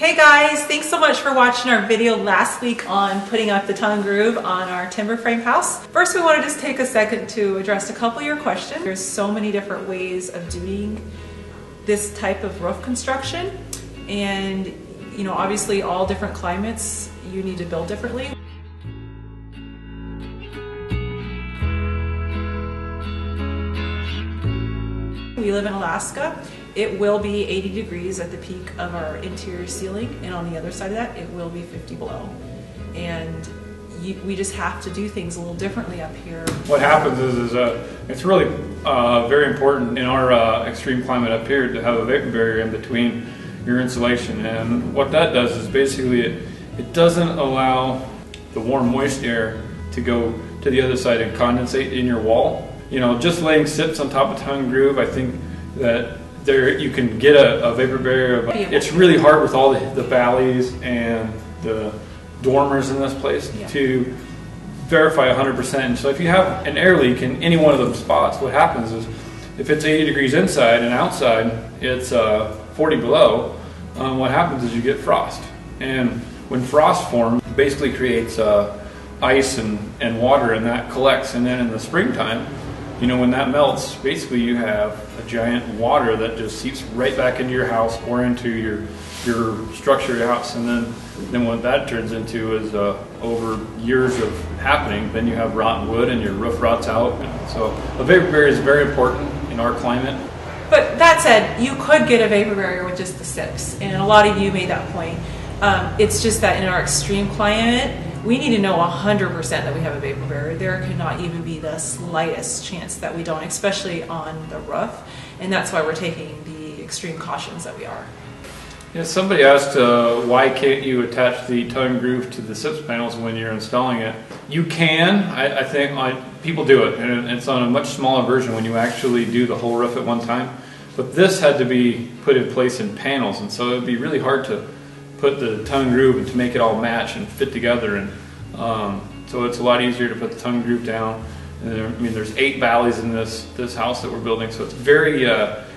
Hey guys, thanks so much for watching our video last week on putting up the tongue groove on our timber frame house. First, we want to just take a second to address a couple of your questions. There's so many different ways of doing this type of roof construction, and obviously all different climates you need to build differently. We live in Alaska. It will be 80 degrees at the peak of our interior ceiling, and on the other side of that, it will be 50 below. And we just have to do things a little differently up here. What happens is it's really very important in our extreme climate up here to have a vapor barrier in between your insulation. And what that does is basically it doesn't allow the warm, moist air to go to the other side and condensate in your wall. Just laying SIPs on top of tongue groove, I think that you can get a vapor barrier, but it's really hard with all the valleys and the dormers in this place to verify 100%. So if you have an air leak in any one of those spots, what happens is if it's 80 degrees inside and outside it's 40 below, what happens is you get frost. And when frost forms, it basically creates ice and water, and that collects. And then in the springtime, when that melts, basically you have a giant water that just seeps right back into your house or into your structure of your house. And then what that turns into is over years of happening, then you have rotten wood and your roof rots out. So a vapor barrier is very important in our climate. But that said, you could get a vapor barrier with just the SIPs, and a lot of you made that point. It's just that in our extreme climate, we need to know 100% that we have a vapor barrier. There cannot even be the slightest chance that we don't, especially on the roof. And that's why we're taking the extreme cautions that we are. Yeah, somebody asked why can't you attach the tongue groove to the SIPs panels when you're installing it. You can. I think people do it, and it's on a much smaller version when you actually do the whole roof at one time. But this had to be put in place in panels, and so it would be really hard to put the tongue groove and to make it all match and fit together, and so it's a lot easier to put the tongue groove down. And there's 8 valleys in this house that we're building, so it's very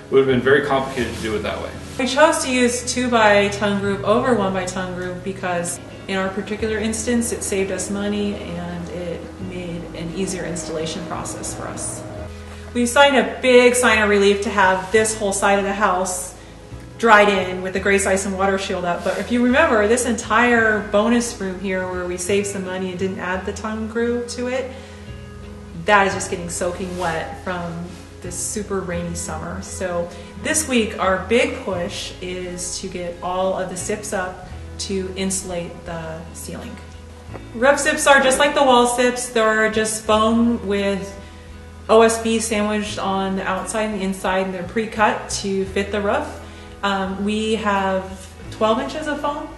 would have been very complicated to do it that way. We chose to use 2x tongue groove over 1x tongue groove because in our particular instance it saved us money and it made an easier installation process for us. We signed a big sign of relief to have this whole side of the house dried in with the grease ice and water shield up. But if you remember, this entire bonus room here where we saved some money and didn't add the tongue groove to it, that is just getting soaking wet from this super rainy summer. So this week our big push is to get all of the SIPs up to insulate the ceiling. Roof SIPs are just like the wall SIPs. They're just foam with OSB sandwiched on the outside and the inside, and they're pre-cut to fit the roof. We have 12 inches of foam,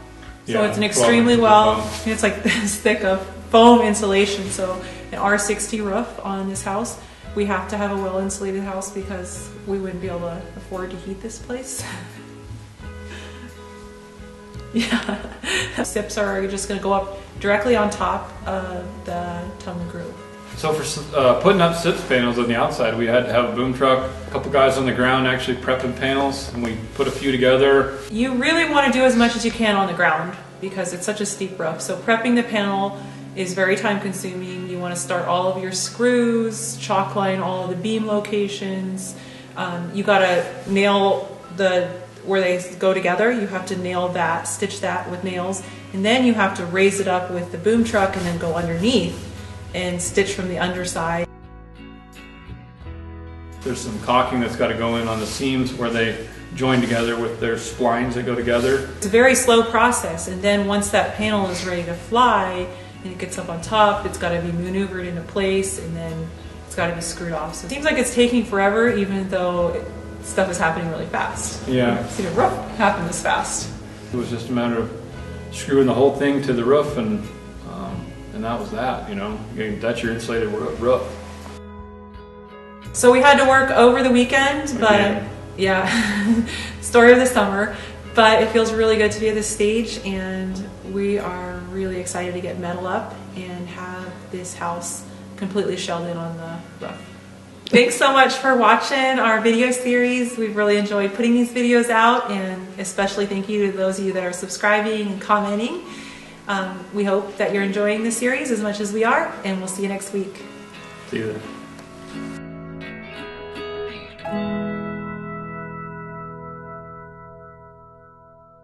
so it's an extremely it's like this thick of foam insulation. So an R60 roof on this house. We have to have a well insulated house because we wouldn't be able to afford to heat this place. SIPs are just going to go up directly on top of the tongue groove. So for putting up SIPs panels on the outside, we had to have a boom truck, a couple guys on the ground actually prepping panels, and we put a few together. You really want to do as much as you can on the ground because it's such a steep roof. So prepping the panel is very time consuming. You want to start all of your screws, chalk line all of the beam locations. You got to nail where they go together. You have to nail that, stitch that with nails, and then you have to raise it up with the boom truck and then go underneath and stitch from the underside. There's some caulking that's got to go in on the seams where they join together with their splines that go together. It's a very slow process, and then once that panel is ready to fly and it gets up on top, it's got to be maneuvered into place, and then it's got to be screwed off. So it seems like it's taking forever, even though stuff is happening really fast. Yeah. See, the roof happened this fast. It was just a matter of screwing the whole thing to the roof, and that was that. That's your insulated roof. So we had to work over the weekend, but story of the summer. But it feels really good to be at this stage, and we are really excited to get metal up and have this house completely shelled in on the roof. Thanks so much for watching our video series. We've really enjoyed putting these videos out, and especially thank you to those of you that are subscribing and commenting. We hope that you're enjoying the series as much as we are, and we'll see you next week. See you then.